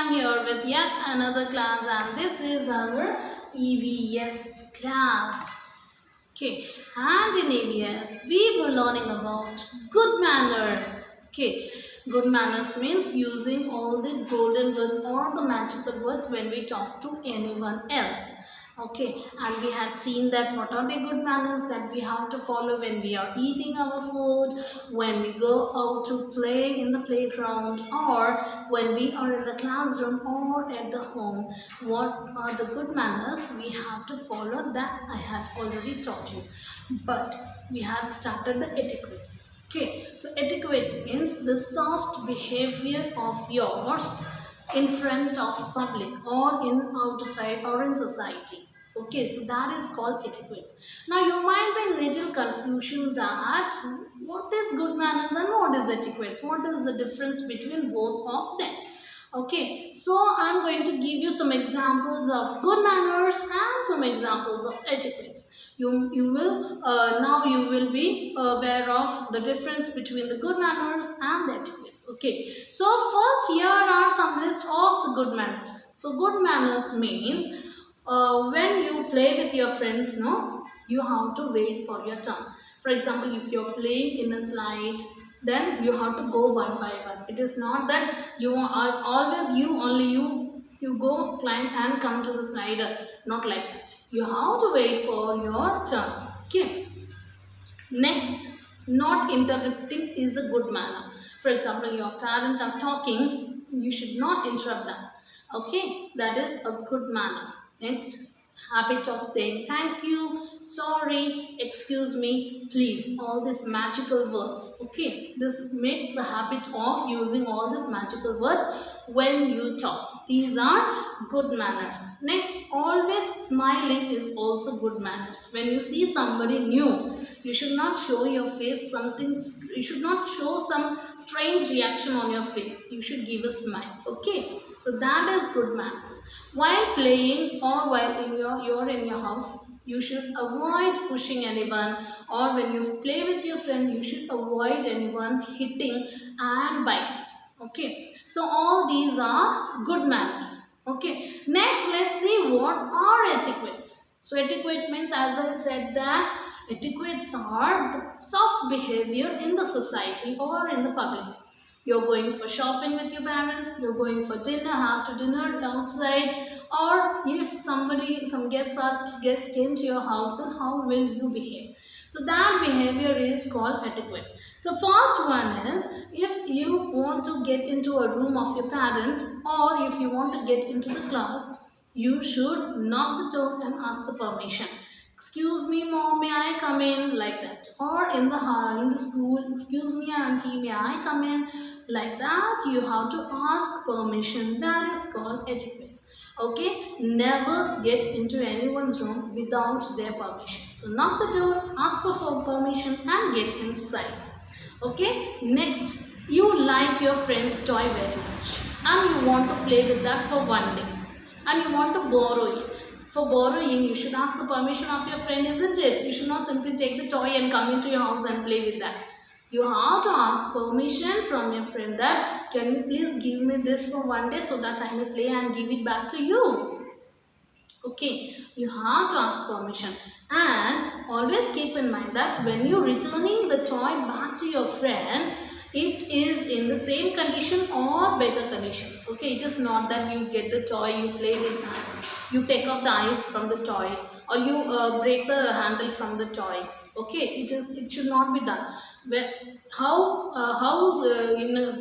am here with yet another class, and this is our EVS class. Okay, and in EVS we were learning about good manners. Okay, good manners means using all the golden words or the magical words when we talk to anyone else. Okay, and we had seen that what are the good manners that we have to follow when we are eating our food, when we go out to play in the playground, or when we are in the classroom or at the home. What are the good manners we have to follow that I had already taught you. But we had started the etiquettes. Okay, so etiquette means the soft behavior of yours in front of public or in outside or in society. Okay, so that is called etiquettes. Now you might be a little confusion that what is good manners and what is etiquettes? What is the difference between both of them? Okay, so I'm going to give you some examples of good manners and some examples of etiquettes. You will now you will be aware of the difference between the good manners and the etiquettes. Okay, so first here are some list of the good manners. So good manners means when you play with your friends, no, you have to wait for your turn. For example, if you're playing in a slide, then you have to go one by one. It is not that you are always you go climb and come to the slider. Not like that. You have to wait for your turn. Okay. Next, not interrupting is a good manner. For example, your parents are talking, you should not interrupt them. Okay, that is a good manner. Next, habit of saying thank you, sorry, excuse me, please, all these magical words. Okay, this make the habit of using all these magical words when you talk. These are good manners. Next, always smiling is also good manners. When you see somebody new, you should not show your face something, you should not show some strange reaction on your face. You should give a smile. Okay, so that is good manners. While playing or while you're in your house, you should avoid pushing anyone, or when you play with your friend, you should avoid anyone hitting and biting. Okay, so all these are good manners. Okay, next let's see what are etiquettes. So etiquette means, as I said, that etiquettes are the soft behavior in the society or in the public. You're going for shopping with your parents, you're going for dinner, have to dinner outside, or if some guests came to your house, then how will you behave? So that behavior is called etiquette. So first one is, if you want to get into a room of your parent, or if you want to get into the class, you should knock the door and ask the permission. Excuse me, mom, may I come in? Like that. Or in the school, excuse me, auntie, may I come in? Like that, you have to ask permission. That is called etiquette. Okay, never get into anyone's room without their permission. So knock the door, ask for permission and get inside. Okay, next, you like your friend's toy very much and you want to play with that for one day and you want to borrow it. For borrowing, you should ask the permission of your friend, isn't it? You should not simply take the toy and come into your house and play with that. You have to ask permission from your friend that, can you please give me this for one day so that I may play and give it back to you. Okay, you have to ask permission. And always keep in mind that when you're returning the toy back to your friend, it is in the same condition or better condition. Okay, it is not that you get the toy, you play with that, you take off the ice from the toy, or you break the handle from the toy. Okay, it should not be done. Well,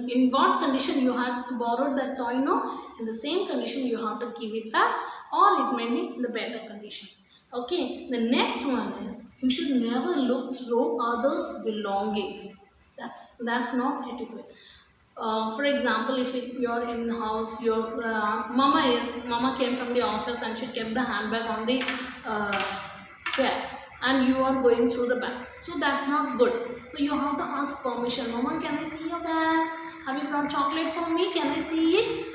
in what condition you have borrowed that toy? No, in the same condition you have to give it back, or it may be in the better condition. Okay, the next one is, you should never look through others' belongings. That's not etiquette. For example, if you're in the house, your mama came from the office and she kept the handbag on the chair, and you are going through the bag. So that's not good. So you have to ask permission. Mama, can I see your bag? Have you brought chocolate for me? Can I see it?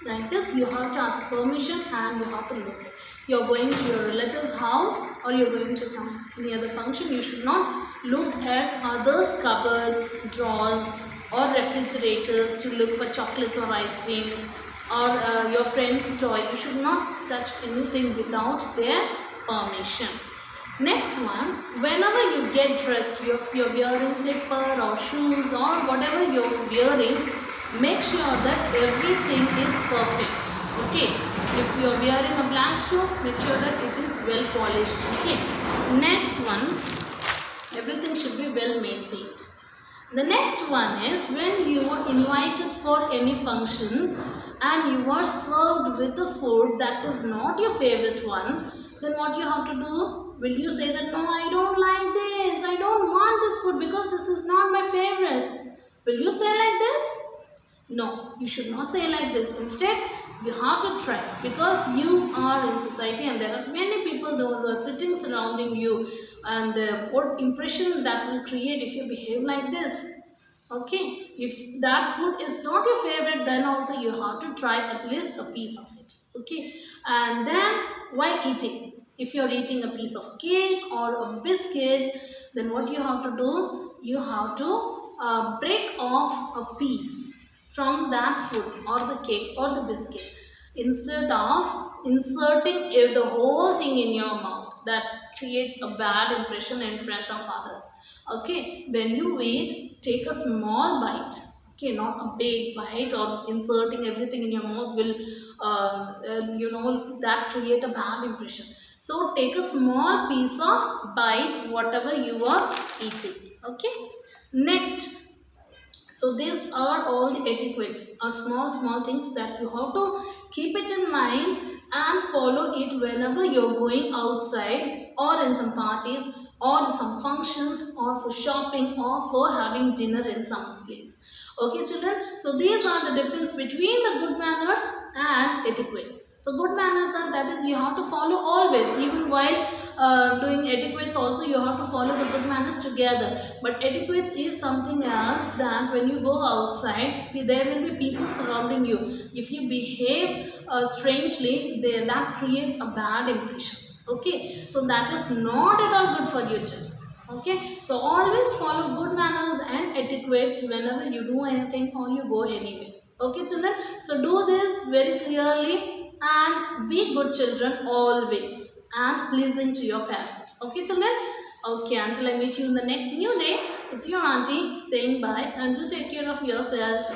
Like this, you have to ask permission and you have to look. You're going to your relative's house or you're going to any other function, you should not look at others' cupboards, drawers or refrigerators to look for chocolates or ice creams. or your friend's toy. You should not touch anything without their permission. Next one, whenever you get dressed, if you're wearing slipper or shoes or whatever you're wearing, make sure that everything is perfect. Okay, if you're wearing a black shoe, make sure that it is well polished. Okay, next one, everything should be well maintained. The next one is when you are invited for any function and you are served with a food that is not your favorite one, then what you have to do? Will you say that, no, I don't like this, I don't want this food because this is not my favorite? Will you say like this? No, you should not say like this. Instead, you have to try, because you are in society and there are many people those who are sitting surrounding you, and what impression that will create if you behave like this. Okay, if that food is not your favorite, then also you have to try at least a piece of it. Okay, and then while eating, if you're eating a piece of cake or a biscuit, then what you have to do? You have to break off a piece from that food or the cake or the biscuit, instead of inserting the whole thing in your mouth. That creates a bad impression in front of others. Okay, when you eat, take a small bite. Okay, not a big bite, or inserting everything in your mouth will that create a bad impression. So take a small piece of bite whatever you are eating. Okay, next, so these are all the etiquettes, small things that you have to keep it in mind and follow it whenever you're going outside or in some parties or some functions or for shopping or for having dinner in some place. Okay children, so these are the difference between the good manners and etiquettes. So good manners are, that is, you have to follow always, even while doing etiquettes also you have to follow the good manners together. But etiquettes is something else, that when you go outside, there will be people surrounding you. If you behave strangely, that creates a bad impression. Okay, so that is not at all good for your children. Okay, so always follow good manners and etiquettes whenever you do anything or you go anywhere. Okay children, so do this very clearly and be good children always and pleasing to your parents. Okay children, okay, until I meet you in the next new day, it's your auntie saying bye, and do take care of yourself.